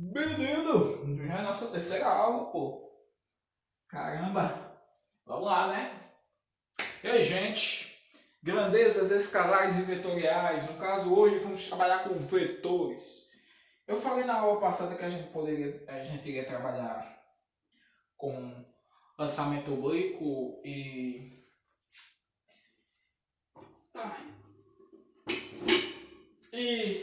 Menino, já é a nossa terceira aula, pô. Caramba. Vamos lá, né? E aí, gente? Grandezas escalares e vetoriais. No caso, hoje vamos trabalhar com vetores. Eu falei na aula passada que a gente iria trabalhar com lançamento oblíquo e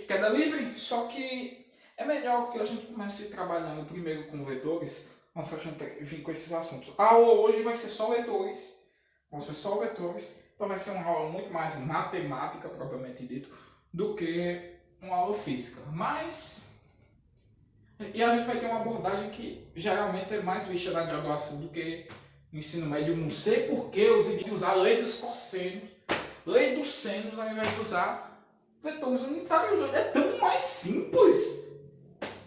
queda livre, só que é melhor que a gente comece trabalhando primeiro com vetores, antes a gente vir com esses assuntos. A aula hoje vai ser só vetores, vão ser só vetores, então vai ser uma aula muito mais matemática, propriamente dito, do que uma aula física. E a gente vai ter uma abordagem que geralmente é mais vista na graduação do que no ensino médio. Não sei porque eu usei usar a lei dos cossenos, lei dos senos, ao invés de usar vetores unitários. É tão mais simples.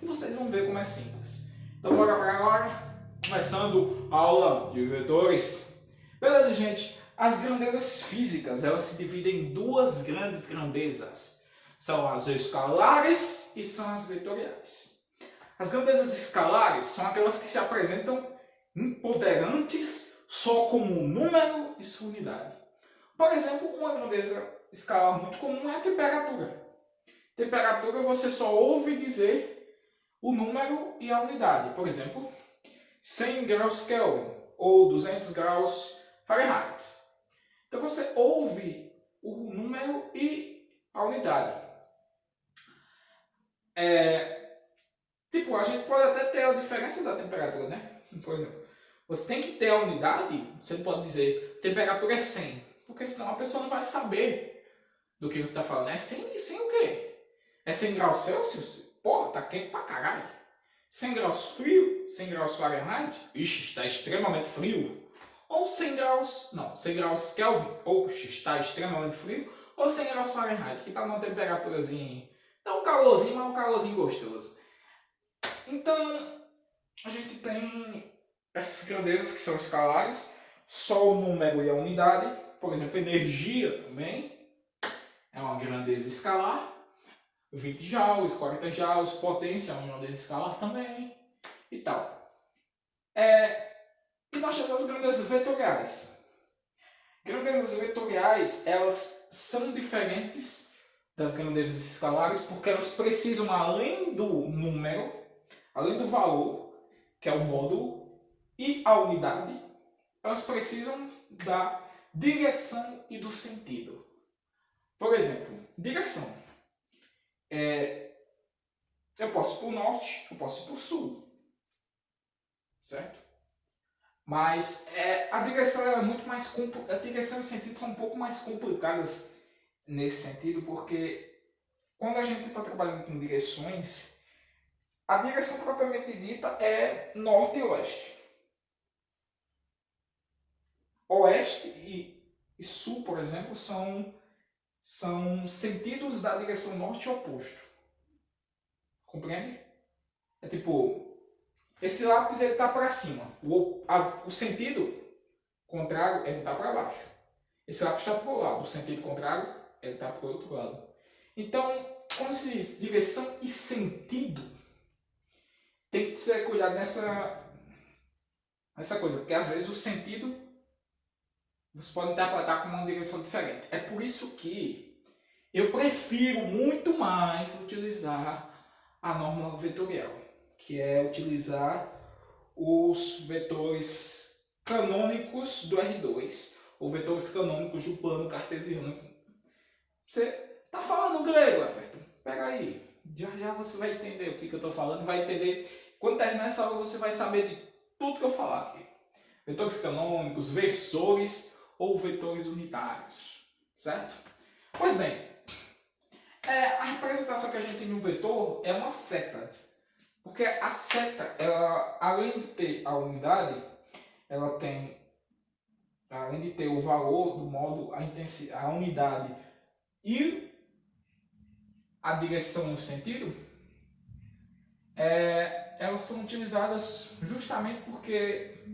E vocês vão ver como é simples. Então bora para agora, começando a aula de vetores. Beleza, gente? As grandezas físicas, elas se dividem em duas grandes grandezas. São as escalares e são as vetoriais. As grandezas escalares são aquelas que se apresentam imponderantes só como número e sua unidade. Por exemplo, uma grandeza escalar muito comum é a temperatura. Temperatura você só ouve dizer o número e a unidade. Por exemplo, 100 graus Kelvin ou 200 graus Fahrenheit. Então você ouve o número e a unidade. Tipo, a gente pode até ter a diferença da temperatura, né? Por exemplo, você tem que ter a unidade, você não pode dizer temperatura é 100, porque senão a pessoa não vai saber do que você está falando. É 100 o quê? É 100 graus Celsius? Porra, tá quente pra caralho. 100 graus frio? 100 graus Fahrenheit? Ixi, está extremamente frio. Ou 100 graus, não, 100 graus Kelvin, ou está extremamente frio. Ou 100 graus Fahrenheit, que tá numa temperaturazinha, dá um calorzinho, mas um calorzinho gostoso. Então, a gente tem essas grandezas que são escalares, só o número e a unidade. Por exemplo, energia também é uma grandeza escalar. 20 joules, 40 joules, potência é uma grandeza escalar também e tal. E nós temos as grandezas vetoriais. Grandezas vetoriais, elas são diferentes das grandezas escalares porque elas precisam, além do número, além do valor, que é o módulo, e a unidade, elas precisam da direção e do sentido. Por exemplo, direção. Eu posso ir para o norte, eu posso ir para o sul. Certo? Mas a direção é muito mais a direção e o sentido são um pouco mais complicadas nesse sentido, porque quando a gente está trabalhando com direções, a direção propriamente dita é norte e oeste. Oeste e sul, por exemplo, são sentidos da direção norte oposto. Compreende? É tipo, esse lápis ele está para cima. O sentido contrário ele está para baixo. Esse lápis está para o lado. O sentido contrário ele está para o outro lado. Então, quando se diz direção e sentido, tem que ser cuidado nessa coisa. Porque às vezes o sentido você pode interpretar como uma direção diferente. É por isso que eu prefiro muito mais utilizar a norma vetorial, que é utilizar os vetores canônicos do R2, ou vetores canônicos do plano cartesiano. Você tá falando grego, Everton? Pega aí. Já você vai entender o que eu estou falando, vai entender. Quando terminar essa aula, você vai saber de tudo que eu falar aqui. Vetores canônicos, versores ou vetores unitários. Certo? Pois bem, a representação que a gente tem de um vetor é uma seta. Porque a seta, ela, além de ter a unidade, ela tem, além de ter o valor do módulo, a intensidade, a unidade e a direção no sentido, elas são utilizadas justamente porque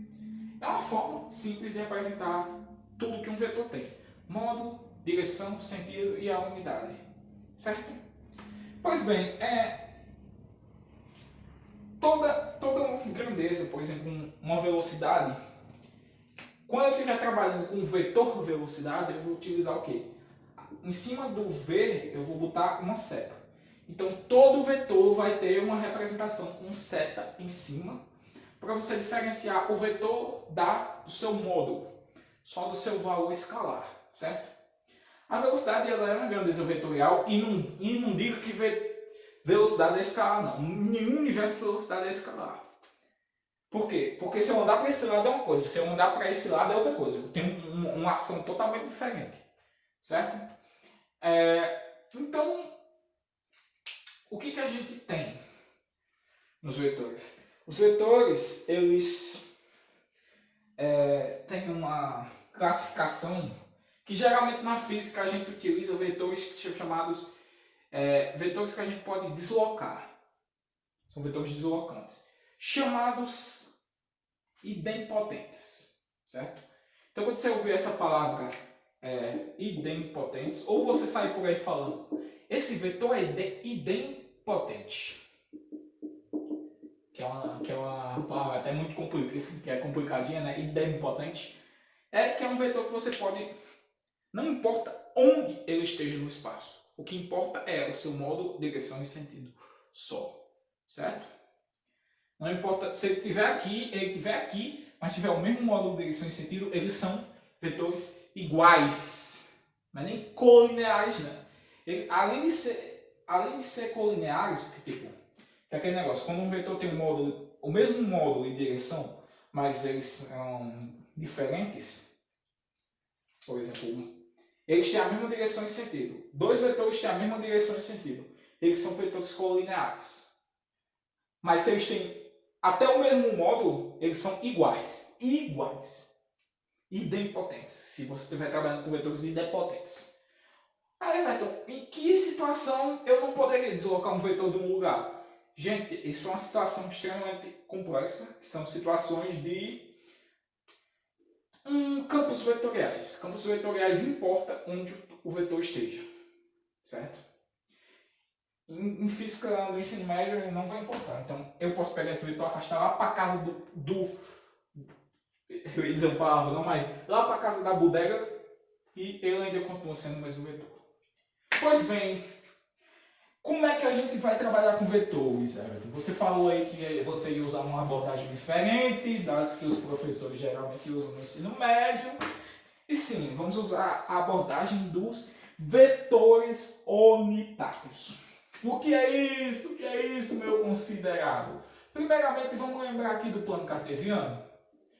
é uma forma simples de representar tudo que um vetor tem. Módulo, direção, sentido e a unidade. Certo? Pois bem, toda grandeza, por exemplo, uma velocidade, quando eu estiver trabalhando com vetor velocidade, eu vou utilizar o quê? Em cima do V, eu vou botar uma seta. Então, todo vetor vai ter uma representação com seta em cima, para você diferenciar o vetor do seu módulo, só do seu valor escalar, certo? A velocidade ela é uma grandeza vetorial e não digo que velocidade é escalar, não. Nenhum universo de velocidade é escalar. Por quê? Porque se eu andar para esse lado é uma coisa, se eu andar para esse lado é outra coisa. Tem uma ação totalmente diferente, certo? Então, o que a gente tem nos vetores? Os vetores, eles têm uma classificação que geralmente na física a gente utiliza vetores que são chamados vetores que a gente pode deslocar. São vetores deslocantes, chamados idempotentes, certo? Então quando você ouvir essa palavra idempotentes, ou você sai por aí falando, esse vetor é idempotente, que é uma palavra até muito complicadinha, né? Idempotente, que é um vetor que você pode, não importa onde ele esteja no espaço, o que importa é o seu módulo, direção e sentido só, certo? Não importa se ele estiver aqui, mas tiver o mesmo módulo, direção e sentido, eles são vetores iguais, mas nem colineares, né? Além de ser colineares, porque tipo, é aquele negócio, quando um vetor tem o mesmo módulo e direção, mas eles são diferentes, por exemplo, eles têm a mesma direção e sentido. Dois vetores têm a mesma direção e sentido. Eles são vetores colineares. Mas se eles têm até o mesmo módulo, eles são iguais. Idempotentes. Se você estiver trabalhando com vetores idempotentes. Aí, Everton, em que situação eu não poderia deslocar um vetor de um lugar? Gente, isso é uma situação extremamente complexa, que são situações de campos vetoriais. Campos vetoriais importa onde o vetor esteja, certo? Em física do ensino médio ele não vai importar. Então eu posso pegar esse vetor e arrastar lá para casa eu ia dizer uma palavra, não, mas lá para casa da bodega e ele ainda continua sendo o mesmo vetor. Pois bem, como é que a gente vai trabalhar com vetores, Everton? Você falou aí que você ia usar uma abordagem diferente das que os professores geralmente usam no ensino médio. E sim, vamos usar a abordagem dos vetores unitários. O que é isso? O que é isso, meu considerado? Primeiramente, vamos lembrar aqui do plano cartesiano.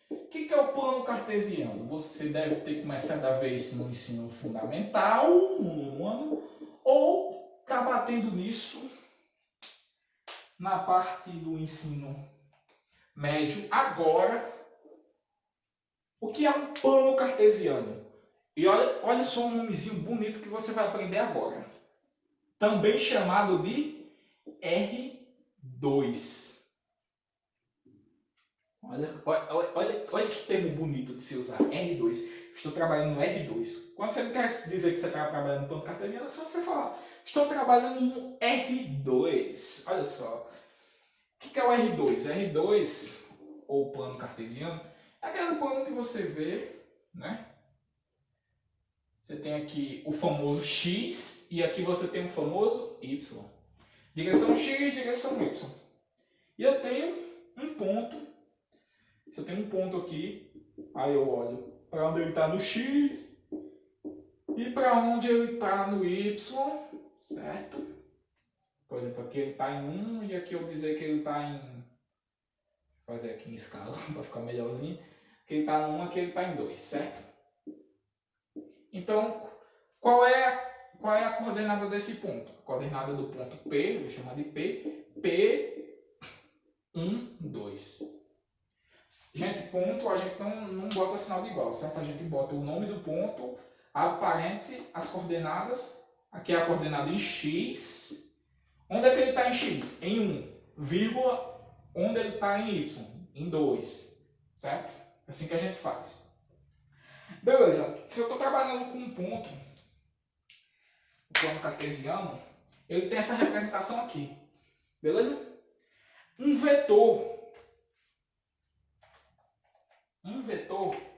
O que é o plano cartesiano? Você deve ter começado a ver isso no ensino fundamental, no ano, ou está batendo nisso na parte do ensino médio agora. O que é um plano cartesiano? E olha só um nomezinho bonito que você vai aprender agora. Também chamado de R2. Olha que termo bonito de se usar, R2. Estou trabalhando no R2. Quando você não quer dizer que você está trabalhando no plano cartesiano, é só você falar, estou trabalhando no R2. Olha só. O que é o R2? R2, ou plano cartesiano, é aquele plano que você vê, né? Você tem aqui o famoso X e aqui você tem o famoso Y. Direção X, direção Y. E eu tenho um ponto. Se eu tenho um ponto aqui, aí eu olho para onde ele está no X e para onde ele está no Y, certo? Por exemplo, aqui ele está em 1 e aqui eu dizer que ele está em... Vou fazer aqui em escala para ficar melhorzinho. Aqui ele está em 1, aqui ele está em 2, certo? Então, qual é a coordenada desse ponto? A coordenada do ponto P, vou chamar de P, P1, 2. Gente, ponto a gente não bota sinal de igual, certo? A gente bota o nome do ponto, abre parênteses, as coordenadas, aqui é a coordenada em X. Onde é que ele está em X? Em 1, vírgula, onde ele está em Y? Em 2, certo? É assim que a gente faz. Beleza, se eu estou trabalhando com um ponto, o plano cartesiano, ele tem essa representação aqui, beleza? Um vetor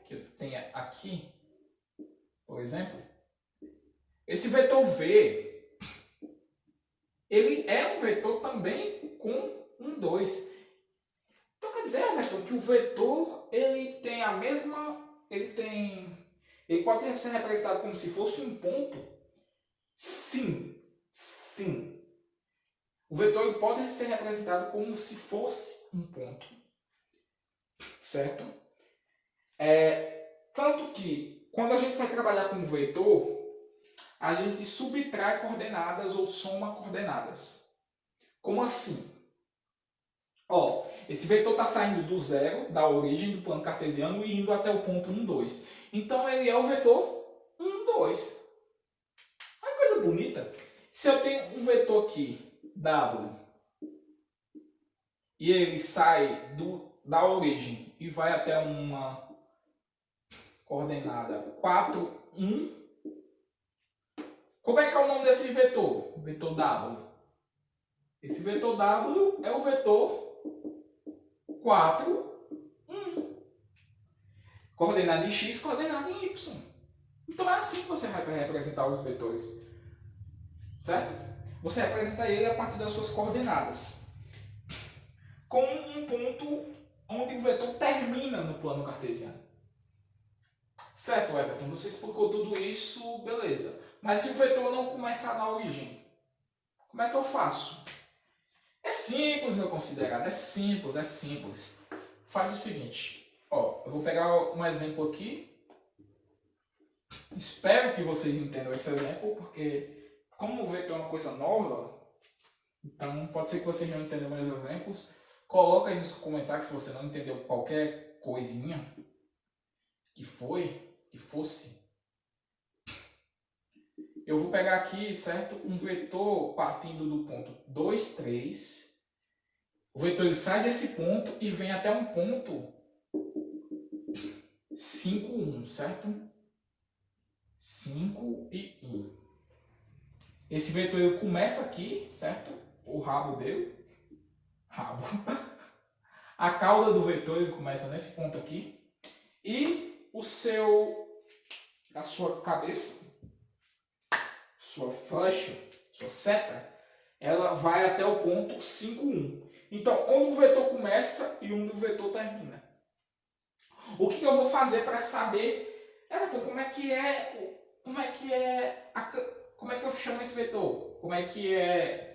que eu tenha aqui, por exemplo, esse vetor V, ele é um vetor também com um 2. Então quer dizer, Everton, que o vetor ele tem a mesma, ele pode ser representado como se fosse um ponto? Sim, sim. O vetor ele pode ser representado como se fosse um ponto, certo? Tanto que quando a gente vai trabalhar com vetor, a gente subtrai coordenadas ou soma coordenadas. Como assim? Ó, esse vetor está saindo do zero, da origem do plano cartesiano, e indo até o ponto 1, 2. Então ele é o vetor 1, 2. Olha que coisa bonita. Se eu tenho um vetor aqui, W, e ele sai da origem e vai até uma coordenada 4, 1, como é que é o nome desse vetor? Vetor W. Esse vetor W é o vetor 4, 1. Coordenada em x, coordenada em y. Então é assim que você vai representar os vetores. Certo? Você representa ele a partir das suas coordenadas. Com um ponto onde o vetor termina no plano cartesiano. Certo, Everton? Você explicou tudo isso, beleza. Mas se o vetor não começar na origem, como é que eu faço? É simples, meu considerado. É simples, é simples. Faz o seguinte. Ó, eu vou pegar um exemplo aqui. Espero que vocês entendam esse exemplo, porque como o vetor é uma coisa nova, então pode ser que vocês não entendam meus exemplos. Coloca aí nos comentários se você não entendeu qualquer coisinha que fosse. Eu vou pegar aqui, certo? Um vetor partindo do ponto 2, 3. O vetor ele sai desse ponto e vem até um ponto 5, 1, certo? 5 e 1. Esse vetor ele começa aqui, certo? O rabo dele. Rabo. A cauda do vetor ele começa nesse ponto aqui. E a sua cabeça, sua flecha, sua seta, ela vai até o ponto 5, 1. Então, onde o vetor começa e onde o vetor termina. O que eu vou fazer para saber, Everton, como é que eu chamo esse vetor? Como é que é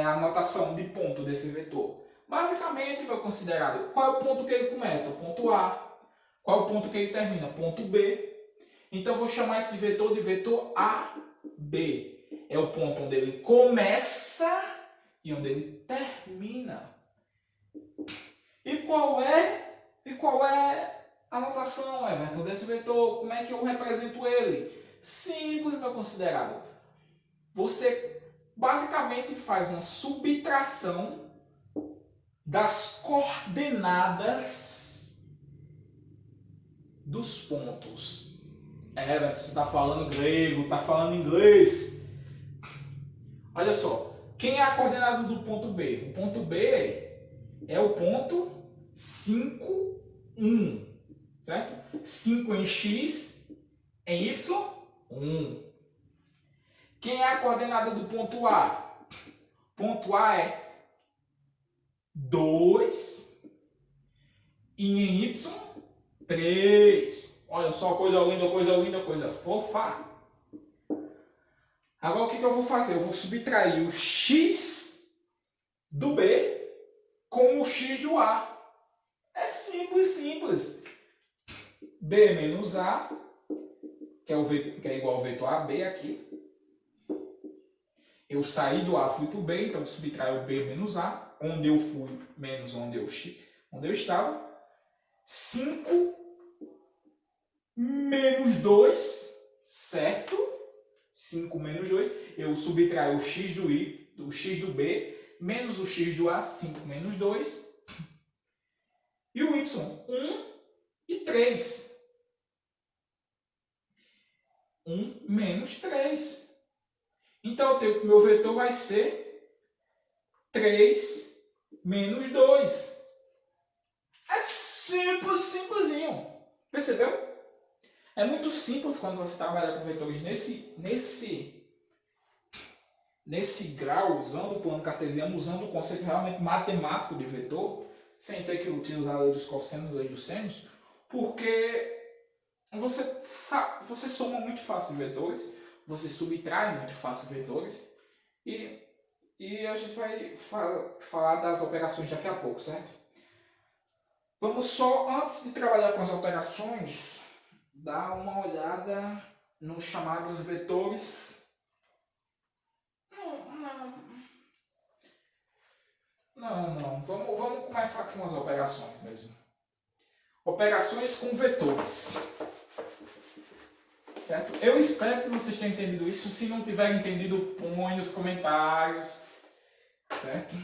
a notação de ponto desse vetor? Basicamente, meu considerado, qual é o ponto que ele começa? O ponto A. Qual é o ponto que ele termina? Ponto B. Então, eu vou chamar esse vetor de vetor AB. É o ponto onde ele começa e onde ele termina. E qual é a notação, Everton, desse vetor? Como é que eu represento ele? Simples, meu considerado. Você basicamente faz uma subtração das coordenadas dos pontos. Everton, você está falando grego, está falando inglês. Olha só, quem é a coordenada do ponto B? O ponto B é o ponto 5, 1. Certo? 5 em x, em y, 1. Quem é a coordenada do ponto A? Ponto A é 2 e em y, 3. Olha só, coisa linda, coisa fofa. Agora o que eu vou fazer? Eu vou subtrair o x do B com o x do A. É simples. B menos A, que é igual ao vetor AB aqui. Eu saí do A, fui para o B, então subtraio o B menos A, onde eu fui menos onde eu estava. 5 menos 2, certo? 5 menos 2, eu subtraio o x do x do B, menos o x do A, 5 menos 2. E o y, 1 e 3. 1 menos 3. Então, o meu vetor vai ser 3 menos 2. É simples, simplesinho. Percebeu? É muito simples quando você trabalha com vetores nesse grau, usando o plano cartesiano, usando o conceito realmente matemático de vetor, sem ter que utilizar a lei dos cossenos, a lei dos senos, porque você soma muito fácil vetores, você subtrai muito fácil vetores, e a gente vai falar das operações daqui a pouco, certo? Vamos só, antes de trabalhar com as operações, dar uma olhada nos chamados vetores. Não. Vamos começar com as operações mesmo. Operações com vetores. Certo? Eu espero que vocês tenham entendido isso. Se não tiverem entendido, põe nos comentários. Certo?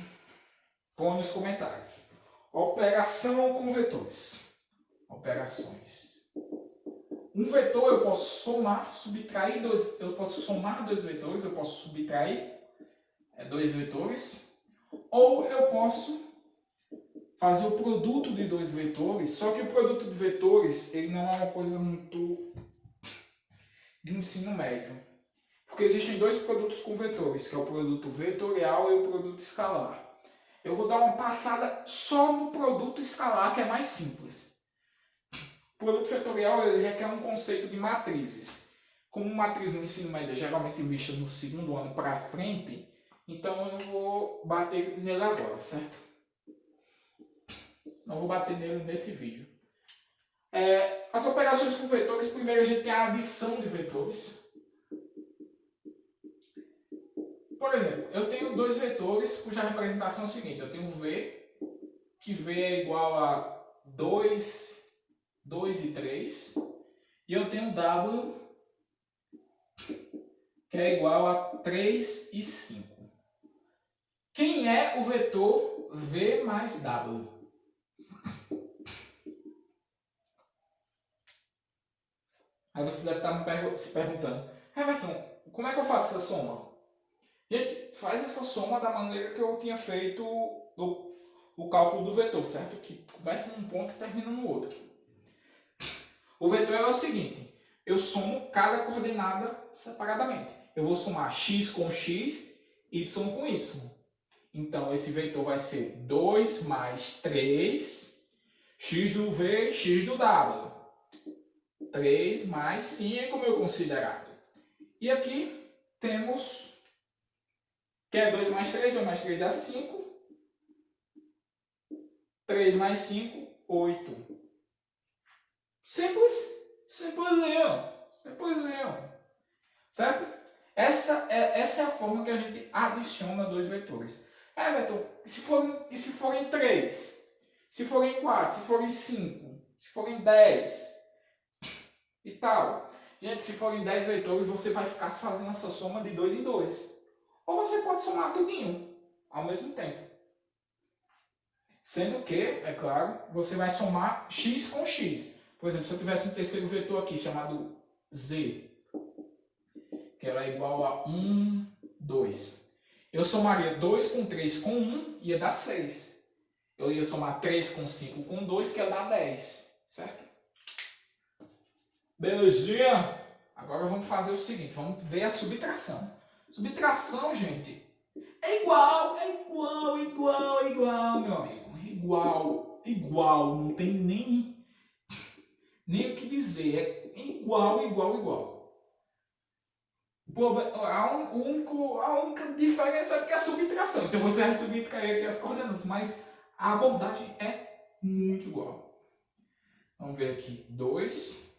Põe nos comentários. Operação com vetores. Operações. Um vetor eu posso somar, subtrair dois. Eu posso somar dois vetores, eu posso subtrair dois vetores. Ou eu posso fazer o produto de dois vetores, só que o produto de vetores ele não é uma coisa muito de ensino médio. Porque existem dois produtos com vetores, que é o produto vetorial e o produto escalar. Eu vou dar uma passada só no produto escalar, que é mais simples. O produto vetorial ele requer um conceito de matrizes. Como matriz no ensino médio é geralmente vista no segundo ano para frente, então eu vou bater nele agora, certo? Não vou bater nele nesse vídeo. As operações com vetores, primeiro a gente tem a adição de vetores. Por exemplo, eu tenho dois vetores cuja representação é a seguinte. Eu tenho V, que V é igual a 2 e 3. E eu tenho W, que é igual a 3 e 5. Quem é o vetor V mais W? Aí você deve estar se perguntando, Everton, como é que eu faço essa soma? Gente, faz essa soma da maneira que eu tinha feito o cálculo do vetor, certo? Que começa num ponto e termina no outro. O vetor é o seguinte, eu somo cada coordenada separadamente. Eu vou somar x com x, y com y. Então, esse vetor vai ser 2 mais 3, x do v, x do w. 3 mais 5, meu considerado. E aqui temos, que é 2 mais 3, 2 mais 3 dá 5. 3 mais 5, 8. Simples? Simplesinho. Certo? Essa é a forma que a gente adiciona dois vetores. Everton, e se forem 3? Se forem 4? Se forem 5? Se forem 10? E tal. Gente, se forem 10 vetores, você vai ficar fazendo essa soma de 2 em 2. Ou você pode somar tudinho ao mesmo tempo. Sendo que, é claro, você vai somar x com x. Por exemplo, se eu tivesse um terceiro vetor aqui chamado z, que ela é igual a 1, 2. Eu somaria 2 com 3 com 1, ia dar 6. Eu ia somar 3 com 5 com 2, que ia dar 10. Certo? Belezinha? Agora vamos fazer o seguinte, vamos ver a subtração. Subtração, gente, é igual, meu amigo. Igual, não tem nem o que dizer. É igual. A única diferença é que é a subtração. Então você vai subtrair aqui as coordenadas, mas a abordagem é muito igual. Vamos ver aqui. 2,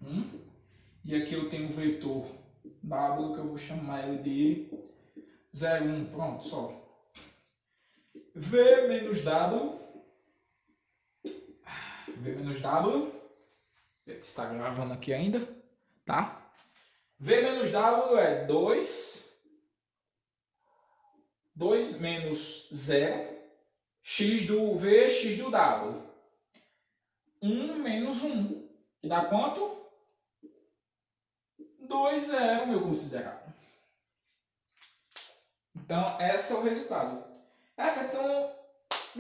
1. E aqui eu tenho o vetor W, que eu vou chamar ele de 0, 1. Pronto, só. V menos W. V menos W. Está gravando aqui ainda, tá? V menos W é 2. 2 menos 0. X do V, X do W. 1 menos 1. Que dá quanto? 2, 0, meu considerado. Então, esse é o resultado. Everton,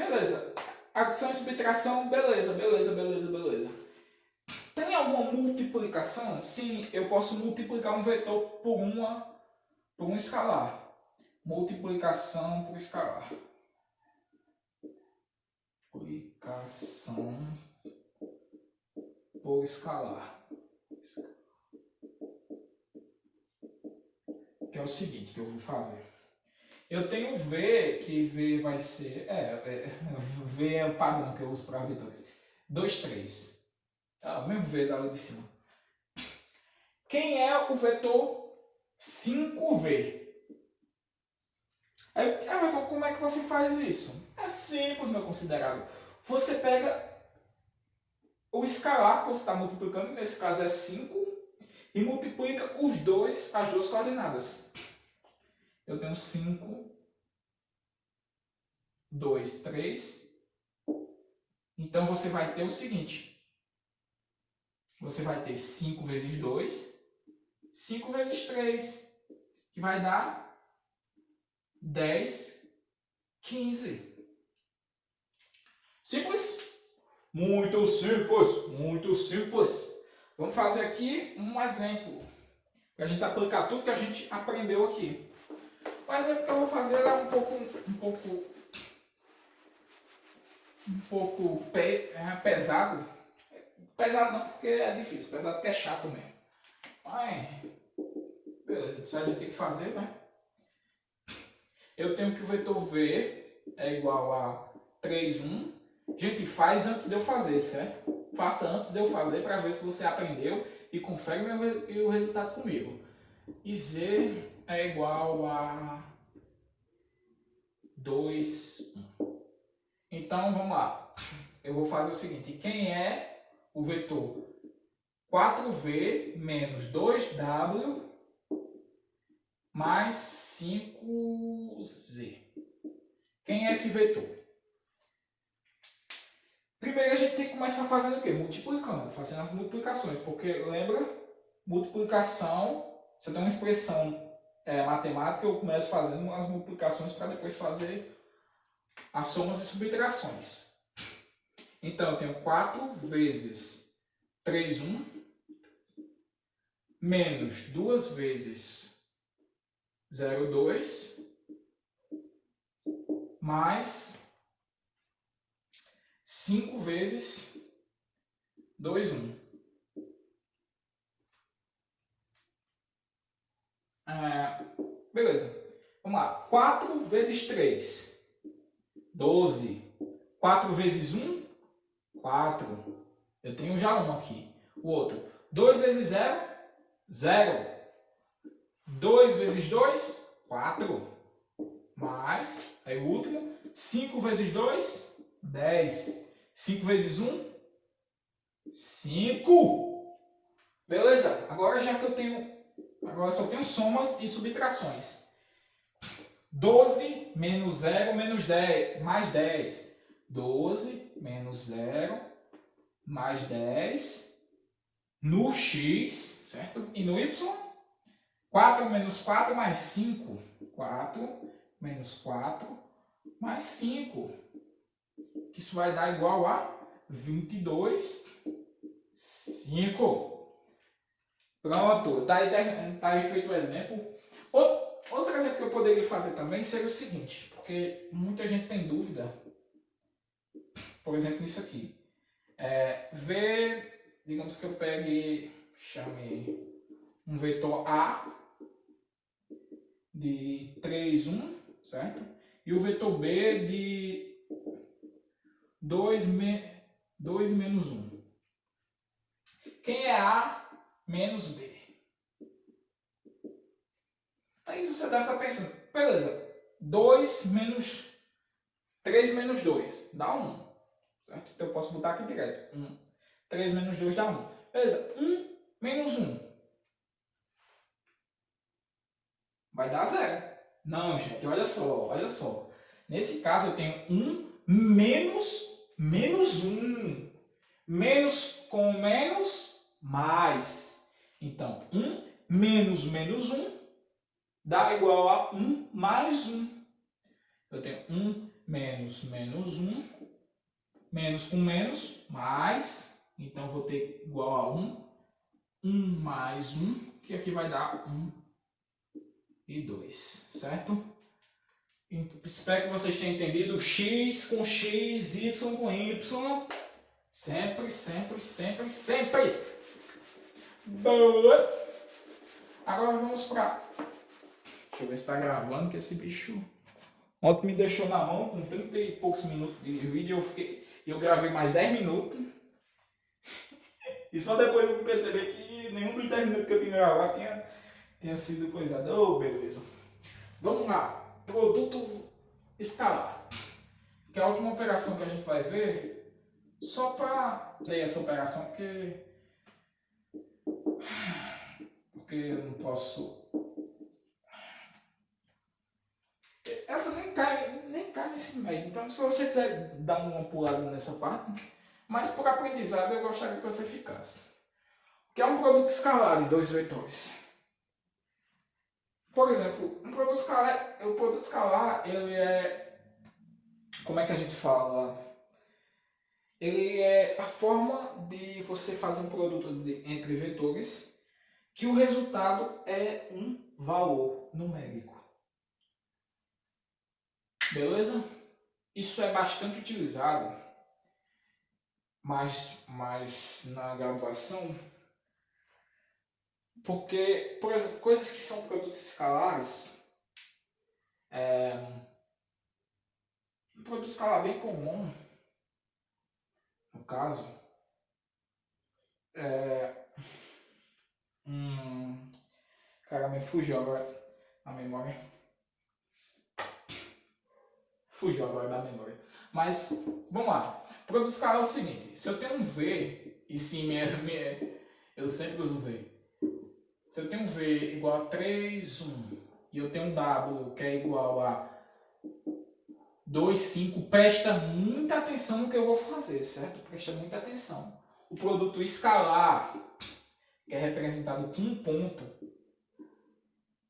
Beleza. Adição e subtração, beleza, beleza, beleza, beleza. Tem alguma multiplicação? Sim, eu posso multiplicar um vetor por um escalar. Multiplicação por escalar. Multiplicação por escalar. Que é o seguinte que eu vou fazer. Eu tenho V, que V vai ser... V é o padrão que eu uso para vetores. 2, 3. O mesmo V da aula de cima. Quem é o vetor 5V? Vetor, como é que você faz isso? É simples, meu considerado. Você pega o escalar que você está multiplicando, nesse caso é 5, e multiplica as duas coordenadas. Eu tenho 5, 2, 3. Então você vai ter o seguinte. Você vai ter 5 vezes 2, 5 vezes 3, que vai dar 10, 15. Simples? Muito simples, muito simples. Vamos fazer aqui um exemplo, para a gente aplicar tudo que a gente aprendeu aqui. O exemplo que eu vou fazer é um pouco pesado. Pesado não, porque é difícil. Pesado porque é chato mesmo. Beleza, isso a gente tem que fazer, né? Eu tenho que o vetor V é igual a 3, 1. Gente, faz antes de eu fazer, certo? Faça antes de eu fazer para ver se você aprendeu e confere o resultado comigo. E Z é igual a 2, 1. Então, vamos lá. Eu vou fazer o seguinte. Quem é o vetor 4V menos 2W mais 5Z? Quem é esse vetor? Primeiro a gente tem que começar fazendo o quê? Multiplicando, fazendo as multiplicações. Porque, lembra? Multiplicação, você tem uma expressão matemática, eu começo fazendo as multiplicações para depois fazer as somas e subtrações. Então, eu tenho 4 vezes 3, 1, menos 2 vezes 0, 2, mais 5 vezes 2, 1. Beleza. Vamos lá. 4 vezes 3, 12. 4 vezes 1, 4. Eu tenho já um aqui. O outro. 2 vezes 0, 0. 2 vezes 2, 4. Mais, aí o último. 5 vezes 2, 10. 5 vezes 1, 5. Beleza? Agora já que eu tenho... Agora só tenho somas e subtrações. 12 menos 0 menos 10, mais 10. 12 menos 0 mais 10 no x, certo? E no y? 4 menos 4 mais 5. 4 menos 4 mais 5. Isso vai dar igual a 22, 5. Pronto, tá aí feito o exemplo. Outro exemplo que eu poderia fazer também seria o seguinte, porque muita gente tem dúvida, por exemplo, nisso aqui. Digamos que eu pegue, chame um vetor A de 3, 1, certo? E o vetor B de 2 menos 1. Quem é A menos B? Aí você deve estar pensando, beleza, 3 menos 2 dá 1, certo? Então eu posso botar aqui direto, 1. 3 menos 2 dá 1. Beleza, 1 menos 1 vai dar 0. Não, gente, olha só. Nesse caso eu tenho 1 menos 1. Menos com menos, mais. Então, 1 menos 1 dá igual a 1 mais 1. Eu tenho 1 menos menos 1, menos com menos, mais, então vou ter igual a 1 mais 1, que aqui vai dar 1 e 2, certo? Espero que vocês tenham entendido. X com X, Y com Y. Sempre, sempre, sempre, sempre. Boa. Agora vamos para... Deixa eu ver se está gravando, que esse bicho... Ontem me deixou na mão com 30 e poucos minutos de vídeo. Eu gravei mais 10 minutos. E só depois eu fui perceber que nenhum dos 10 minutos que eu tinha gravado tinha sido coisado. Oh, beleza. Vamos lá. Produto escalar. Que é a última operação que a gente vai ver. Só para ler essa operação, porque eu não posso... Essa nem cai nesse meio. Então, se você quiser dar uma pulada nessa parte, mas por aprendizado eu gostaria que você ficasse. Que é um produto escalar de dois vetores. Por exemplo, o produto escalar, ele é... Como é que a gente fala? Ele é a forma de você fazer um produto entre vetores que o resultado é um valor numérico. Beleza? Isso é bastante utilizado, mas na graduação, porque, por exemplo, coisas que são produtos escalares, um produto escalar bem comum, no caso, cara, me fugiu agora a memória. Fugiu agora da memória. Mas, vamos lá. O produto escalar é o seguinte. Se eu tenho um V, e sim, eu sempre uso V. Se eu tenho um V igual a 3, 1, e eu tenho um W que é igual a 2, 5, presta muita atenção no que eu vou fazer, certo? Presta muita atenção. O produto escalar, que é representado com um ponto,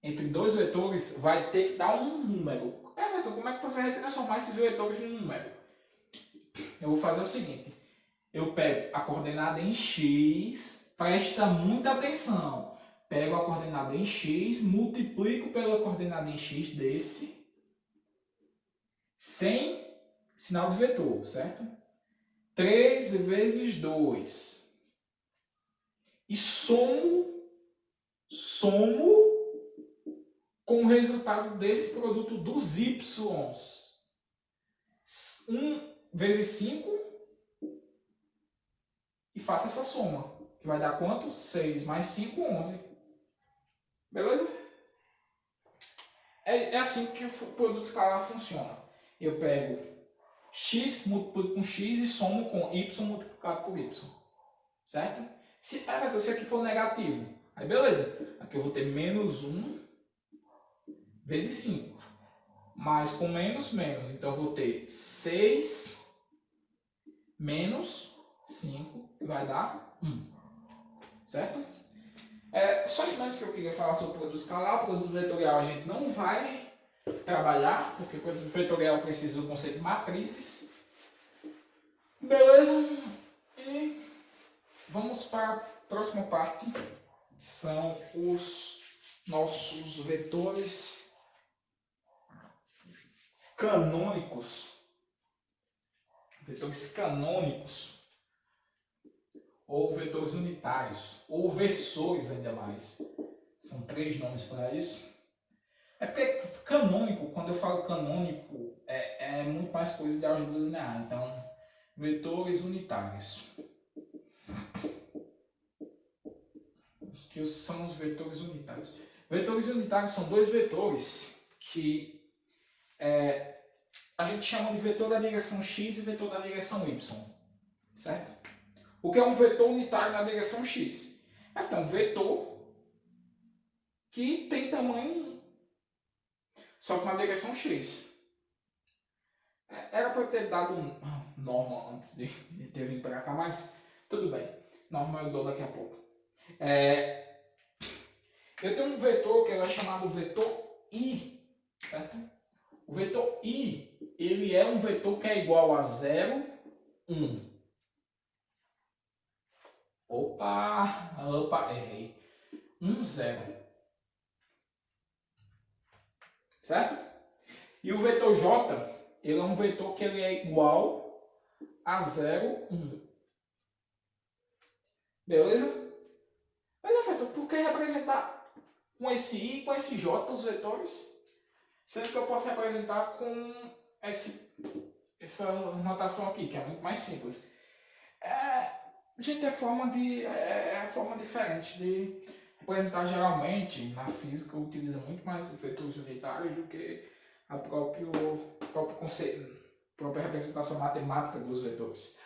entre dois vetores, vai ter que dar um número. Vetor, como é que você vai transformar esses vetores em um número? Eu vou fazer o seguinte. Eu pego a coordenada em x, presta muita atenção. Pego a coordenada em x, multiplico pela coordenada em x desse, sem sinal de vetor, certo? 3 vezes 2. E somo com o resultado desse produto dos y. 1 vezes 5 e faço essa soma, que vai dar quanto? 6 mais 5, 11. Beleza? É assim que o produto escalar funciona. Eu pego x, multiplico com x e somo com y multiplicado por y. Certo? Se aqui for negativo, aí beleza. Aqui eu vou ter menos 1 vezes 5. Mais com menos, menos. Então eu vou ter 6 menos 5, que vai dar 1. Certo? Só isso mesmo que eu queria falar sobre o produto escalar. O produto vetorial a gente não vai trabalhar, porque o produto vetorial precisa do conceito de matrizes. Beleza? E vamos para a próxima parte, que são os nossos vetores canônicos. Vetores canônicos, ou vetores unitários, ou versores ainda mais. São 3 nomes para isso. É porque canônico, quando eu falo canônico, é muito mais coisa de álgebra linear. Então, vetores unitários. Os que são os vetores unitários? Vetores unitários são 2 vetores que a gente chama de vetor da direção x e vetor da direção y. Certo? O que é um vetor unitário na direção x? É um vetor que tem tamanho só que na direção x. Era para eu ter dado norma antes de ter vindo para cá, mas tudo bem. Norma eu dou daqui a pouco. Eu tenho um vetor que é chamado vetor i, certo? O vetor i, ele é um vetor que é igual a 0, 1. Opa, errei. 1, 0. Certo? E o vetor J, ele é um vetor que ele é igual a 0, 1. Beleza? Mas, Alfredo, por que representar com esse I e com esse J os vetores? Sendo que eu posso representar com essa notação aqui, que é muito mais simples. Gente, é forma diferente de representar. Geralmente, na física, utiliza muito mais vetores unitários do que a próprio conceito, a própria representação matemática dos vetores.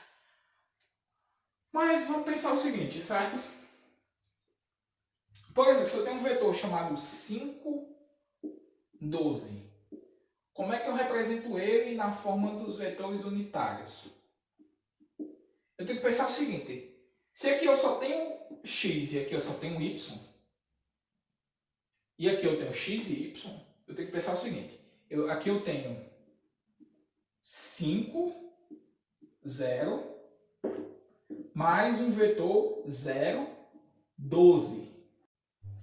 Mas vamos pensar o seguinte, certo? Por exemplo, se eu tenho um vetor chamado 5, 12, como é que eu represento ele na forma dos vetores unitários? Eu tenho que pensar o seguinte, se aqui eu só tenho x e aqui eu só tenho y, e aqui eu tenho x e y, eu tenho que pensar o seguinte, aqui eu tenho 5, 0, mais um vetor 0, 12.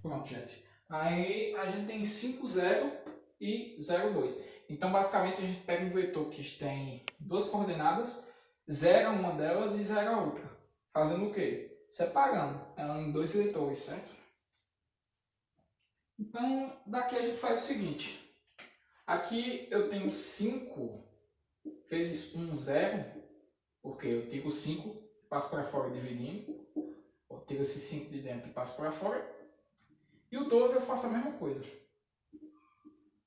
Pronto, gente. Aí a gente tem 5, 0 e 0, 2. Então, basicamente, a gente pega um vetor que tem duas coordenadas, 0 a uma delas e 0 a outra. Fazendo o quê? Separando ela em dois vetores, certo? Então, daqui a gente faz o seguinte. Aqui eu tenho 5 vezes 1, 0, porque eu tiro 5, passo para fora dividindo. Eu tiro esse 5 de dentro e passo para fora. E o 12 eu faço a mesma coisa.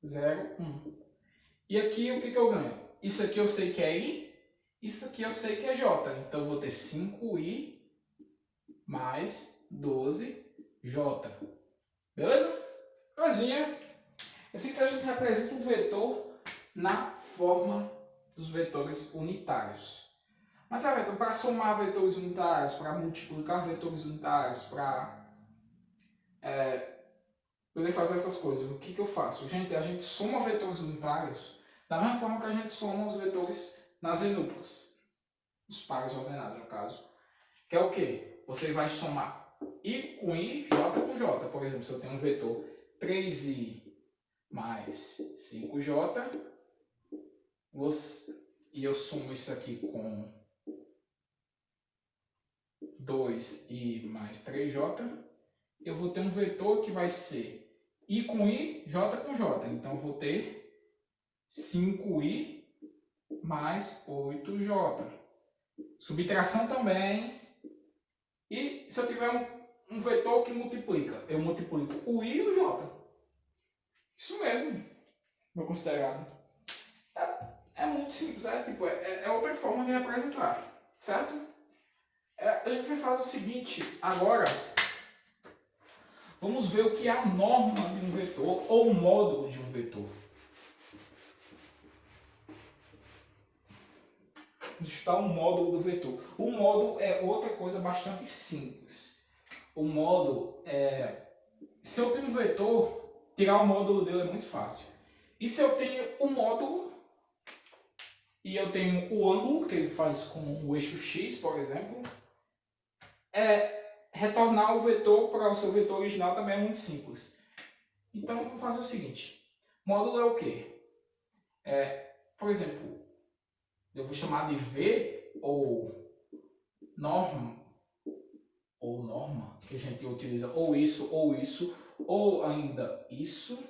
0, 1. E aqui o que eu ganho? Isso aqui eu sei que é I, isso aqui eu sei que é J. Então eu vou ter 5I mais 12J. Beleza? Coisinha. Assim que a gente representa um vetor na forma dos vetores unitários. Mas, então, para somar vetores unitários, para multiplicar vetores unitários, para poder fazer essas coisas, o que eu faço? Gente, a gente soma vetores unitários da mesma forma que a gente soma os vetores nas enúplicas, os pares ordenados, no caso. Que é o quê? Você vai somar I com I, J com J. Por exemplo, se eu tenho um vetor 3I mais 5J, e eu sumo isso aqui com 2I mais 3J, eu vou ter um vetor que vai ser I com I, J com J. Então, eu vou ter 5I mais 8J. Subtração também. E se eu tiver um vetor que multiplica, eu multiplico o I e o J. Isso mesmo, meu considerado. É muito simples, é outra forma de representar, certo? A gente vai fazer o seguinte, agora, vamos ver o que é a norma de um vetor ou o módulo de um vetor. Vamos estudar o módulo do vetor. O módulo é outra coisa bastante simples. O módulo se eu tenho um vetor, tirar o módulo dele é muito fácil. E se eu tenho o módulo e eu tenho o ângulo que ele faz com o eixo x, por exemplo, retornar o vetor para o seu vetor original também é muito simples. Então vamos fazer o seguinte. Módulo é o quê? Por exemplo, eu vou chamar de V ou norma, que a gente utiliza ou isso, ou ainda isso.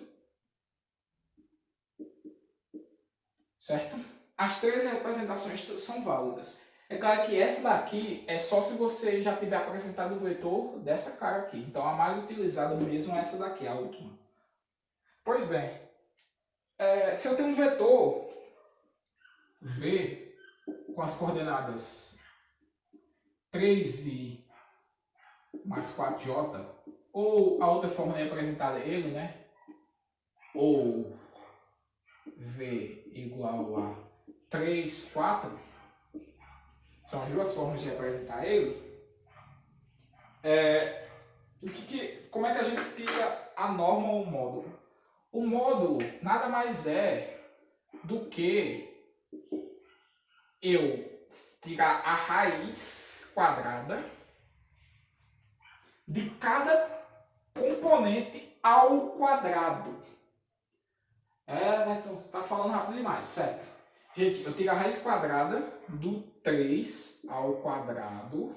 Certo? As três representações são válidas. É claro que essa daqui é só se você já tiver apresentado o vetor dessa cara aqui. Então a mais utilizada mesmo é essa daqui, a última. Pois bem, se eu tenho um vetor V com as coordenadas 3i mais 4j, ou a outra forma de representar ele, né? Ou V igual a 3, 4, são as duas formas de representar ele. Como é que a gente tira a norma ou o módulo? O módulo nada mais é do que eu tirar a raiz quadrada de cada componente ao quadrado. Então você está falando rápido demais, certo? Gente, eu tiro a raiz quadrada do 3 ao quadrado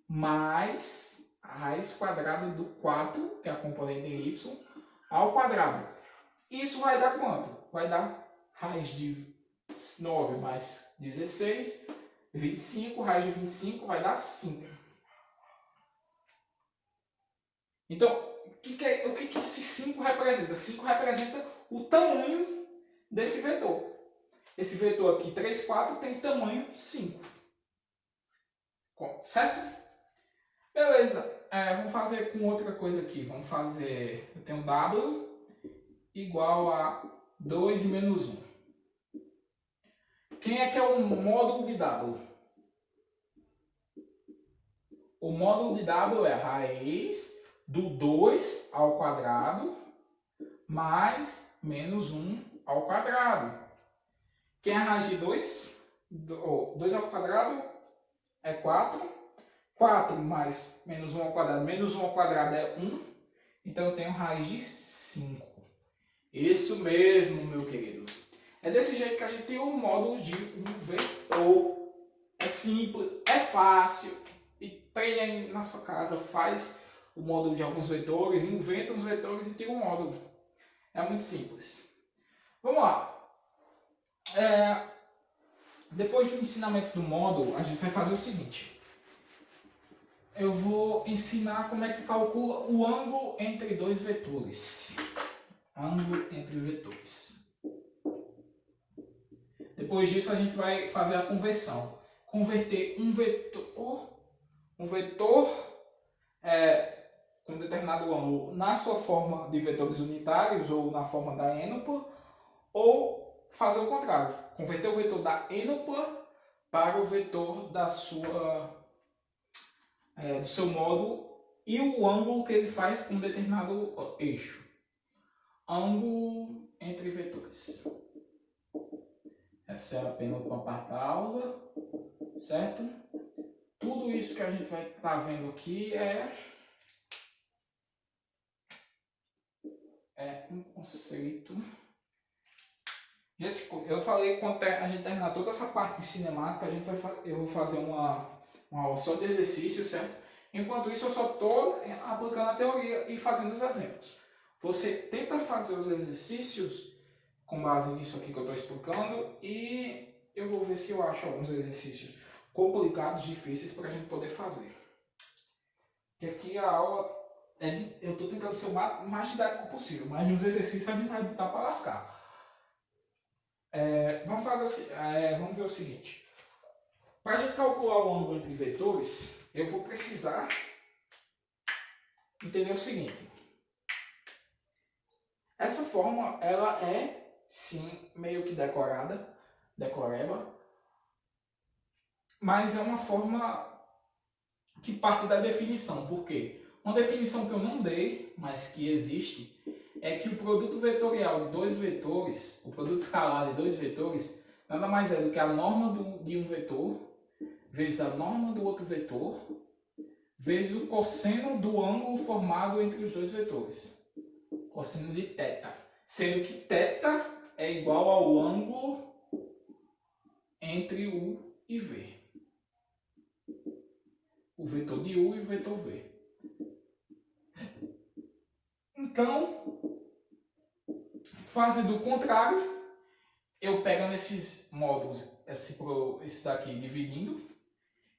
mais a raiz quadrada do 4, que é a componente em y, ao quadrado. Isso vai dar quanto? Vai dar raiz de 9 mais 16, 25, raiz de 25 vai dar 5. Então, o que esse 5 representa? 5 representa o tamanho desse vetor. Esse vetor aqui, 3, 4, tem tamanho 5. Certo? Beleza. Vamos fazer com outra coisa aqui. Vamos fazer... Eu tenho W igual a 2 menos 1. Quem é que é o módulo de W? O módulo de W é a raiz do 2 ao quadrado mais menos 1 ao quadrado. Quem é a raiz de 2? 2 ao quadrado é 4. 4 mais menos 1 ao quadrado. Menos 1 ao quadrado é 1. Então eu tenho raiz de 5. Isso mesmo, meu querido. É desse jeito que a gente tem o módulo de um vetor. É simples, é fácil. E treina aí na sua casa, faz o módulo de alguns vetores, inventa os vetores e tem um módulo. É muito simples. Vamos lá. Depois do ensinamento do módulo, a gente vai fazer o seguinte. Eu vou ensinar como é que calcula o ângulo entre dois vetores. Ângulo entre vetores. Depois disso, a gente vai fazer a conversão. Converter um vetor com um determinado ângulo na sua forma de vetores unitários ou na forma da ênupla, ou fazer o contrário, converter o vetor da ênupla para o vetor da do seu módulo e o ângulo que ele faz com um determinado eixo. Ângulo entre vetores. Essa é apenas uma parte da aula, certo? Tudo isso que a gente vai estar vendo aqui é um conceito. Gente, eu falei quando a gente terminar toda essa parte de cinemática, eu vou fazer uma aula só de exercício, certo? Enquanto isso, eu só estou aplicando a teoria e fazendo os exemplos. Você tenta fazer os exercícios com base nisso aqui que eu estou explicando e eu vou ver se eu acho alguns exercícios complicados, difíceis para a gente poder fazer. Porque aqui a aula, eu estou tentando ser o mais didático possível, mas nos exercícios a gente vai botar para lascar. Vamos ver o seguinte. Para a gente calcular o ângulo entre vetores, eu vou precisar entender o seguinte. Essa forma, ela é, sim, meio que decoreba, mas é uma forma que parte da definição. Por quê? Uma definição que eu não dei, mas que existe, é que o produto vetorial de dois vetores, o produto escalar de dois vetores, nada mais é do que a norma de um vetor vezes a norma do outro vetor vezes o cosseno do ângulo formado entre os dois vetores. Cosseno de θ. Sendo que θ é igual ao ângulo entre U e V. O vetor de U e o vetor V. Então, fazendo o contrário, eu pego nesses módulos, esse daqui dividindo,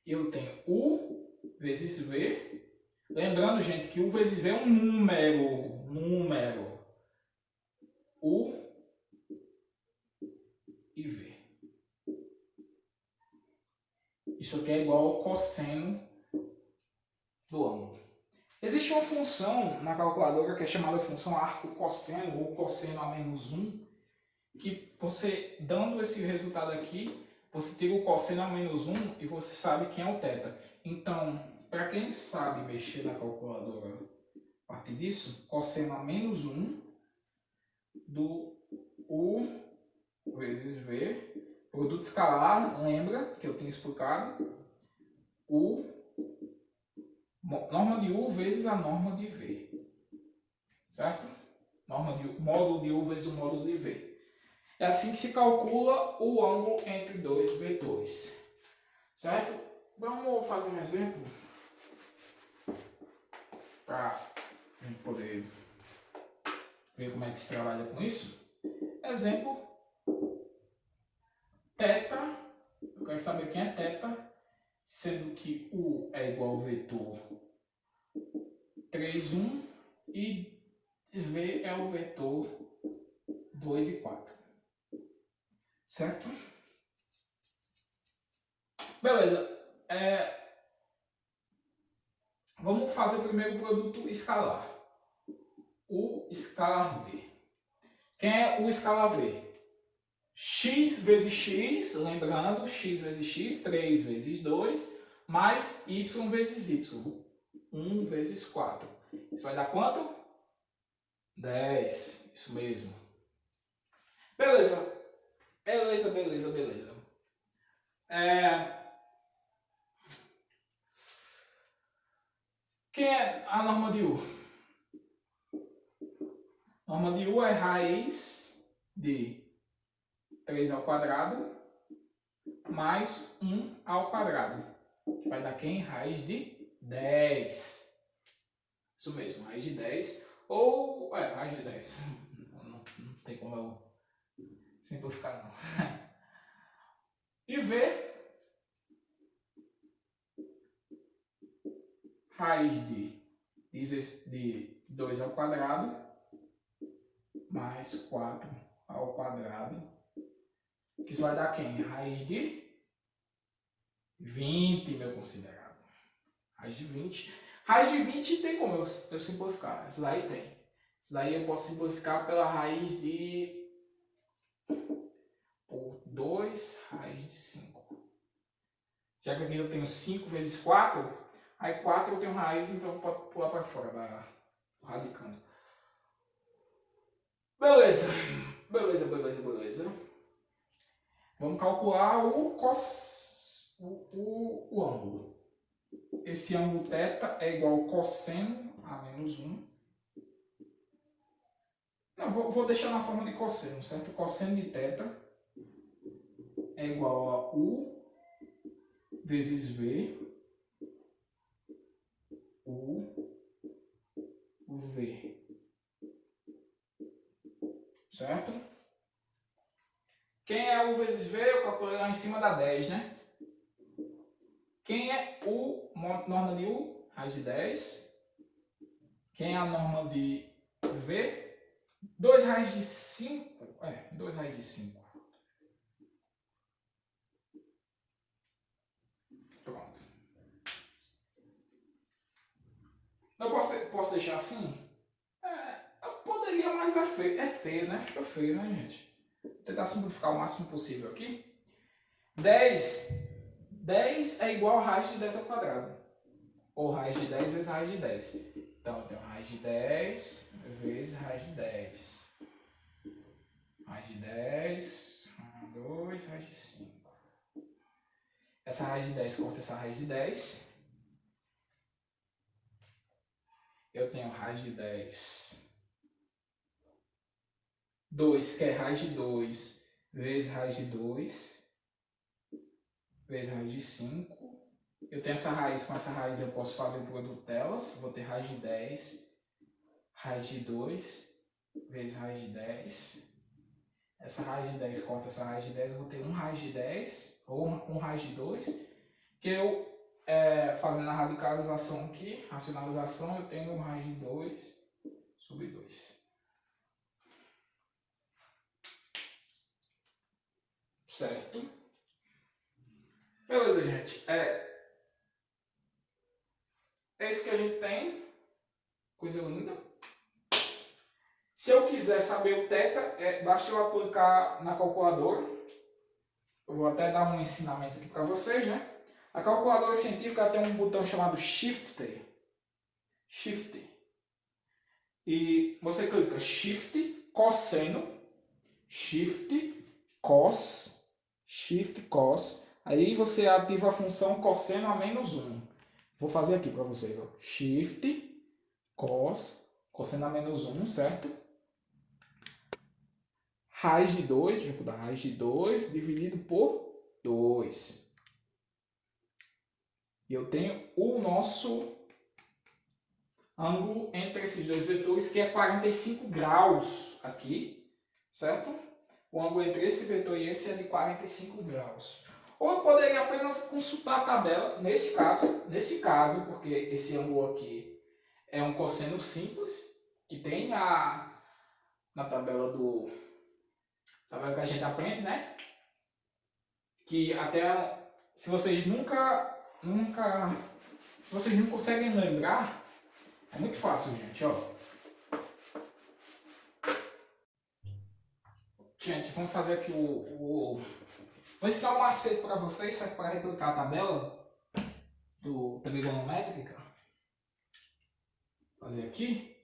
eu tenho U vezes V. Lembrando, gente, que U vezes V é um número. U e V. Isso aqui é igual ao cosseno do ângulo. Existe uma função na calculadora que é chamada função arco-cosseno ou cosseno a menos 1, que você, dando esse resultado aqui, você tira o cosseno a menos 1 e você sabe quem é o θ. Então, para quem sabe mexer na calculadora a partir disso, cosseno a menos 1 do U vezes V Produto escalar, lembra que eu tinha explicado? Norma de U vezes a norma de V. Certo? Módulo de U vezes o módulo de V. É assim que se calcula o ângulo entre dois vetores. Certo? Vamos fazer um exemplo para a gente poder ver como é que se trabalha com isso. Exemplo, θ. Eu quero saber quem é θ, sendo que U é igual ao vetor 3, 1 e V é o vetor 2 e 4. Certo? Beleza. Vamos fazer primeiro o produto escalar. O escalar V. Quem é o escalar V? X vezes X, lembrando, X vezes X, 3 vezes 2, mais Y vezes Y, 1 vezes 4. Isso vai dar quanto? 10, isso mesmo. Beleza. Quem é a norma de U? A norma de U é raiz de 3 ao quadrado mais 1 ao quadrado. Que vai dar quem? Raiz de 10. Isso mesmo, raiz de 10. Ou, raiz de 10. Não tem como eu simplificar, não. E V, raiz de 2 ao quadrado mais 4 ao quadrado. Que isso vai dar quem? Raiz de 20, meu considerado. Raiz de 20. Raiz de 20 tem como eu simplificar. Essa daí tem. Essa daí eu posso simplificar pela raiz de... por 2 raiz de 5. Já que aqui eu tenho 5 vezes 4, aí 4 eu tenho raiz, então pode pular para fora do radicando. Beleza. Vamos calcular o ângulo. Esse ângulo θ é igual ao cosseno a menos 1. Não, vou deixar na forma de cosseno, certo? Cosseno de θ é igual a U vezes V, V. Certo? Quem é U vezes V? Eu calculei lá em cima da 10, né? Quem é U, norma de U? Raiz de 10. Quem é a norma de V? 2 raiz de 5. 2 raiz de 5. Pronto. Eu posso deixar assim? Eu poderia, mas é feio, né? Fica feio, né, gente? Vou tentar simplificar o máximo possível aqui. 10 é igual a raiz de 10 ao quadrado. Ou raiz de 10 vezes raiz de 10. Então, eu tenho raiz de 10 vezes raiz de 10. Raiz de 10, 2, raiz de 5. Essa raiz de 10 corta essa raiz de 10. Eu tenho raiz de 10. 2, que é raiz de 2, vezes raiz de 2, vezes raiz de 5. Eu tenho essa raiz, com essa raiz eu posso fazer o produto delas. Vou ter raiz de 10, raiz de 2, vezes raiz de 10. Essa raiz de 10 corta essa raiz de 10, eu vou ter 1 raiz de 10, ou 1 raiz de 2, que eu, fazendo a radicalização aqui, racionalização, eu tenho 1 raiz de 2 sobre 2. Certo? Beleza, gente. É isso que a gente tem. Coisa linda. Se eu quiser saber o θ, basta eu aplicar na calculadora. Eu vou até dar um ensinamento aqui para vocês, né? A calculadora científica tem um botão chamado Shift. E você clica Shift, cosseno, Shift, cos, Shift cos. Aí você ativa a função cosseno a menos 1. Vou fazer aqui para vocês. Ó. Shift cos, cosseno a menos 1, certo? Raiz de 2, deixa eu dar raiz de 2 dividido por 2. E eu tenho o nosso ângulo entre esses dois vetores, que é 45 graus aqui, certo? O ângulo entre esse vetor e esse é de 45 graus. Ou eu poderia apenas consultar a tabela, nesse caso, porque esse ângulo aqui é um cosseno simples, que tem na tabela que a gente aprende, né? Que até, se vocês vocês não conseguem lembrar, é muito fácil, gente, ó. Gente, vamos fazer aqui vou ensinar um macete para vocês, para replicar a tabela do trigonométrica. Vou fazer aqui.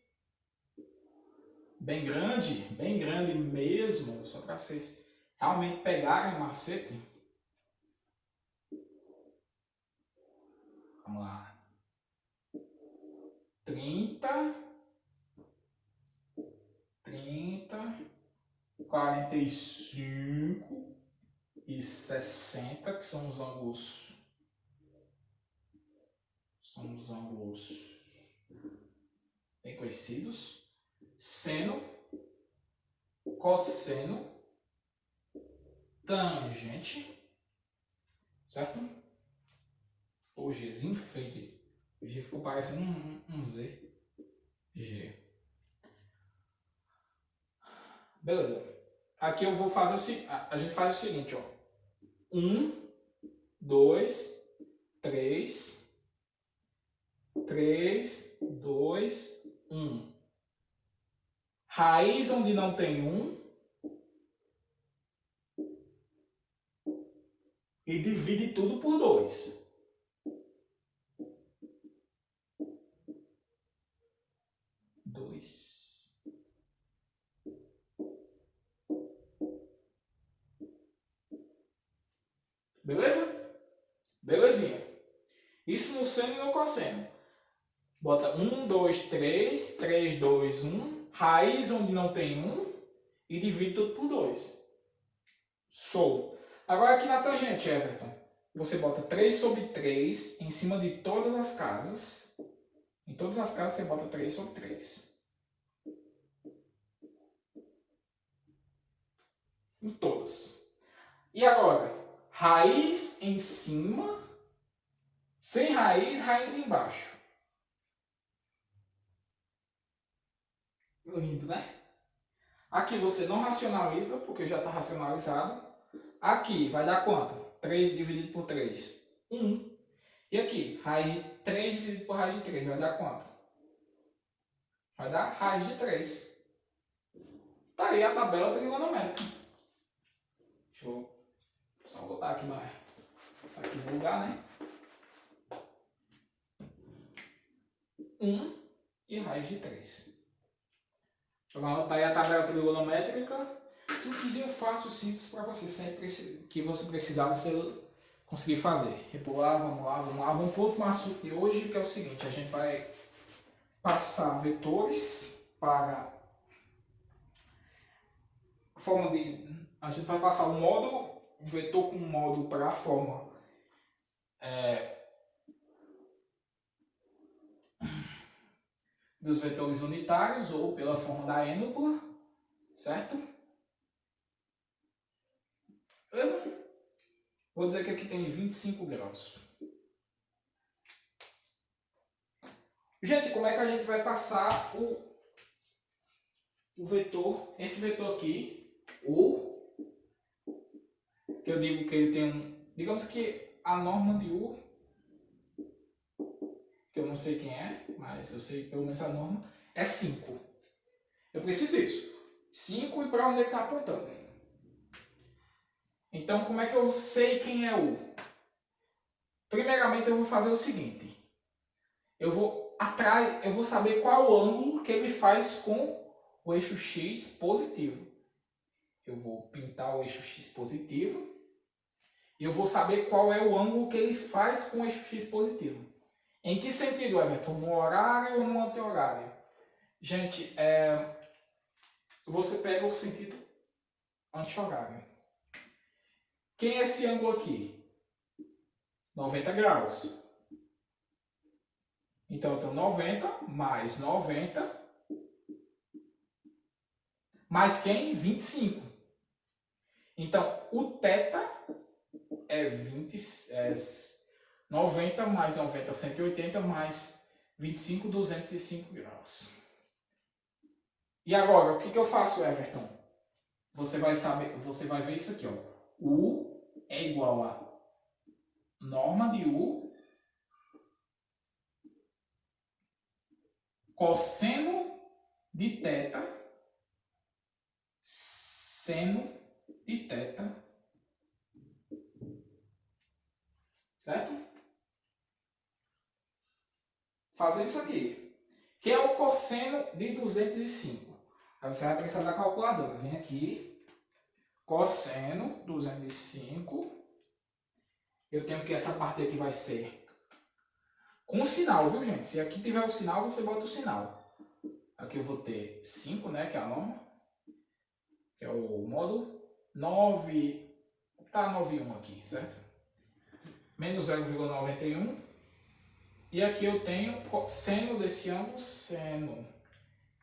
Bem grande mesmo, só para vocês realmente pegarem o macete. Vamos lá. 30, 45 e 60, que são os ângulos bem conhecidos. Seno, cosseno, tangente, certo? O Gzinho feio. O G ficou parecendo um Z. G. Beleza. Aqui eu vou fazer o seguinte. A gente faz o seguinte, ó. 1, 2, 3, 3, 2, 1. Raiz onde não tem 1. E divide tudo por 2. Beleza? Belezinha. Isso no seno e no cosseno. Bota 1, 2, 3, 3, 2, 1. Raiz onde não tem 1. E divide tudo por 2. Show. Agora aqui na tangente, Everton. Você bota 3 sobre 3 em cima de todas as casas. Em todas as casas você bota 3 sobre 3. Em todas. E agora? Raiz em cima. Sem raiz, raiz embaixo. Lindo, né? Aqui você não racionaliza, porque já está racionalizado. Aqui vai dar quanto? 3 dividido por 3. 1. E aqui, raiz de 3 dividido por raiz de 3 vai dar quanto? Vai dar raiz de 3. Tá aí a tabela trigonométrica. Deixa eu só botar aqui no lugar, né? 1 e raiz de 3. Tá aí a tabela trigonométrica. Truquezinho fácil, simples para você. Sempre que você precisar, você conseguir fazer. Repular, vamos lá. Vamos para o último assunto de hoje, que é o seguinte. A gente vai passar vetores para forma de... A gente vai passar o módulo, o vetor com o módulo para a forma dos vetores unitários ou pela forma da ênupla, certo? Beleza? Vou dizer que aqui tem 25 graus. Gente, como é que a gente vai passar o vetor, esse vetor aqui, que eu digo que ele tem digamos que a norma de U, que eu não sei quem é, mas eu sei pelo menos a norma, é 5. Eu preciso disso. 5 e para onde ele está apontando. Então, como é que eu sei quem é U? Primeiramente, eu vou fazer o seguinte. Eu vou saber qual o ângulo que ele faz com o eixo X positivo. Eu vou pintar o eixo X positivo. eu vou saber qual é o ângulo que ele faz com o eixo x positivo. Em que sentido, Everton? No horário ou no anti-horário? Gente, você pega o sentido anti-horário. Quem é esse ângulo aqui? 90 graus. Então, eu tenho 90 mais 90 mais quem? 25. Então, o θ é 90 mais 90, 180 mais 25, 205 graus. E agora, o que eu faço, Everton? Você vai ver isso aqui, ó. U é igual a norma de U cosseno de θ seno de θ, certo? Fazer isso aqui, que é o cosseno de 205. Aí você vai precisar da calculadora. Vem aqui, cosseno 205. Eu tenho que essa parte aqui vai ser com sinal, viu, gente? Se aqui tiver o sinal, você bota o sinal. Aqui eu vou ter 5, né, que é a norma, que é o módulo. 9, tá 9,1 aqui, certo? Menos 0,91. E aqui eu tenho seno desse ângulo, seno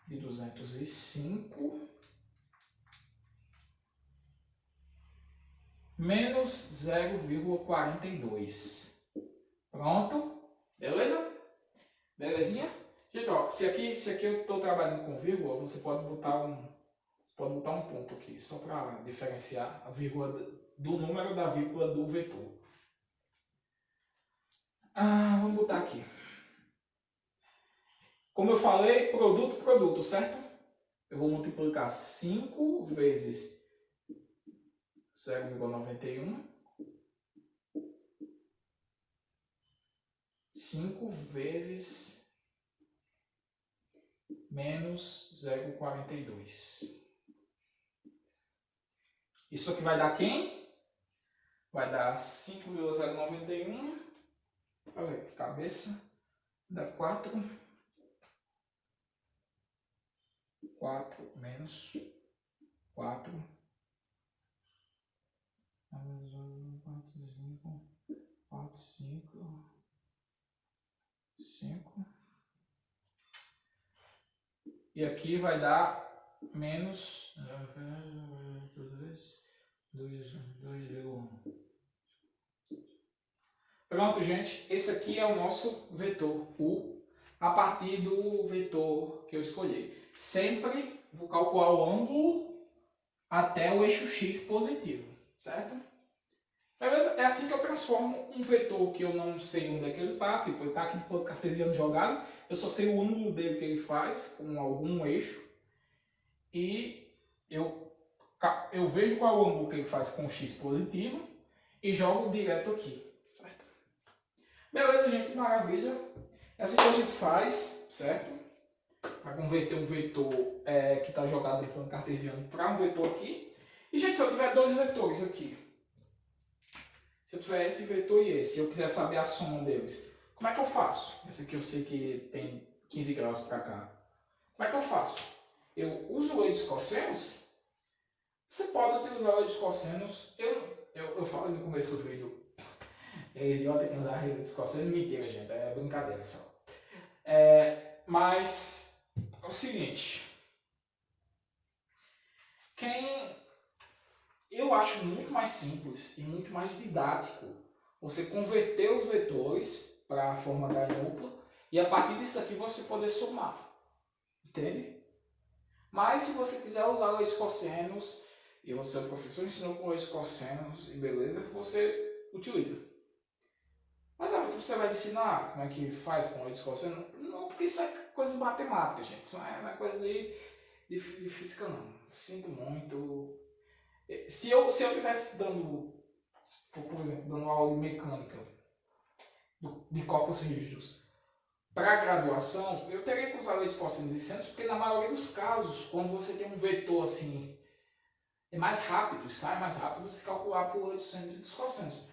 de 205 menos 0,42. Pronto? Beleza? Belezinha? Gente, ó, se aqui eu estou trabalhando com vírgula, você pode botar um ponto aqui, só para diferenciar a vírgula do número da vírgula do vetor. Vamos botar aqui. Como eu falei, produto, certo? Eu vou multiplicar 5 vezes 0,91. 5 vezes menos 0,42. Isso aqui vai dar quem? Vai dar 5,091. Vou fazer aqui de cabeça. Dá 4. 4 menos 4. 4, 5. 5. E aqui vai dar menos 2,1. Pronto, gente. Esse aqui é o nosso vetor U a partir do vetor que eu escolhi. Sempre vou calcular o ângulo até o eixo x positivo, certo? Beleza? É assim que eu transformo um vetor que eu não sei onde é que ele está, tipo, ele está aqui no cartesiano jogado, eu só sei o ângulo dele que ele faz com algum eixo e eu vejo qual é o ângulo que ele faz com o x positivo e jogo direto aqui, certo? Beleza, gente? Maravilha. É assim que a gente faz, certo? Para converter um vetor que está jogado em plano cartesiano para um vetor aqui. E, gente, se eu tiver dois vetores aqui, se eu tiver esse vetor e esse, e eu quiser saber a soma deles, como é que eu faço? Esse aqui eu sei que tem 15 graus para cá. Como é que eu faço? Eu uso lei dos cossenos? Você pode utilizar a lei dos cossenos. Eu falo no começo do vídeo, é idiota quem usar a lei dos cossenos. Mentira, gente, é brincadeira só. Mas é o seguinte, eu acho muito mais simples e muito mais didático você converter os vetores para a forma H dupla e a partir disso aqui você poder somar, entende? Mas se você quiser usar leis cossenos e você, o professor ensinou com leis cossenos e beleza, você utiliza. Mas você vai ensinar como é que faz com leis cossenos? Não, porque isso é coisa de matemática, gente. Isso não é coisa de física, não. Sinto muito. Se eu estivesse dando, por exemplo, dando aula de mecânica de corpos rígidos para graduação, eu teria que usar leis cossenos e senos, porque na maioria dos casos, quando você tem um vetor assim, é mais rápido, sai mais rápido você calcular por 800 e dos cossenos.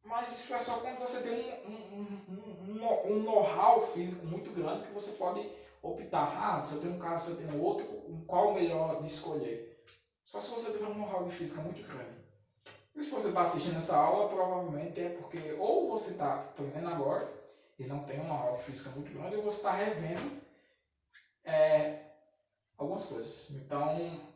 Mas isso é só quando você tem um know-how físico muito grande que você pode optar. Se eu tenho um caso, se eu tenho outro, qual o melhor de escolher? Só se você tiver um know-how de física muito grande. E se você está assistindo essa aula, provavelmente é porque ou você está aprendendo agora e não tem um know-how de física muito grande, ou você está revendo algumas coisas. Então,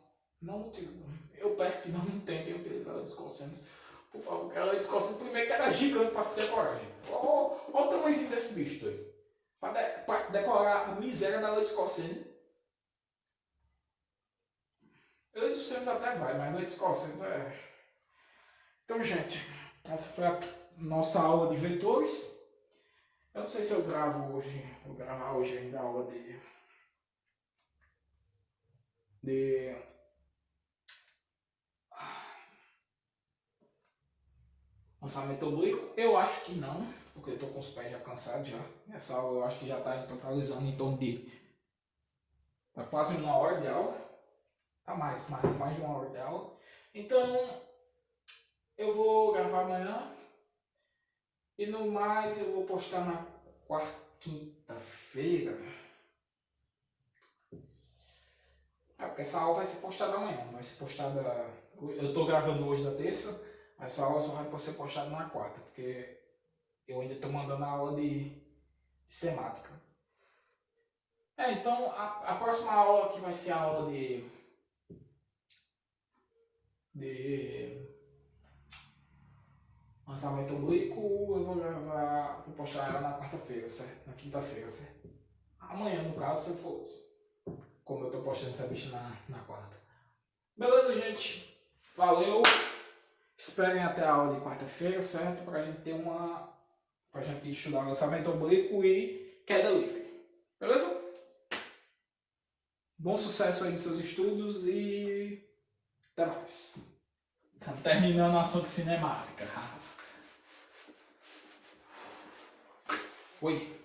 eu peço que não tentem utilizar os cossenos. Por favor, porque a lei dos cossenos primeiro que era gigante para se decorar, gente. Olha o tamanhozinho desse bicho doido. Para decorar a miséria da lei dos cossenos. A lei dos cossenos até vai, mas a lei dos cossenos é... Então, gente, essa foi a nossa aula de vetores. Eu não sei se eu gravo hoje, vou gravar hoje ainda a aula de lançamento oblíquo. Eu acho que não, porque eu estou com os pés já cansados já. Essa aula eu acho que já está totalizando em torno de... Tá quase 1 hora de aula. Tá mais de 1 hora de aula. Então, eu vou gravar amanhã. E no mais, eu vou postar na quinta-feira. Porque essa aula vai ser postada amanhã. Vai ser postada... Eu estou gravando hoje da terça. Mas essa aula só vai ser postada na quarta. Porque eu ainda estou mandando a aula de sistemática. Então, a próxima aula que vai ser a aula de lançamento oblíquo, eu vou gravar, vou postar ela na quarta-feira, certo? Na quinta-feira, certo? Amanhã, no caso, se eu fosse. Como eu tô postando essa bicha na quarta. Beleza, gente? Valeu! Esperem até a aula de quarta-feira, certo? Pra gente ter pra gente estudar lançamento oblíquo e queda livre. Beleza? Bom sucesso aí nos seus estudos e até mais. Tá terminando o assunto cinemática. Foi.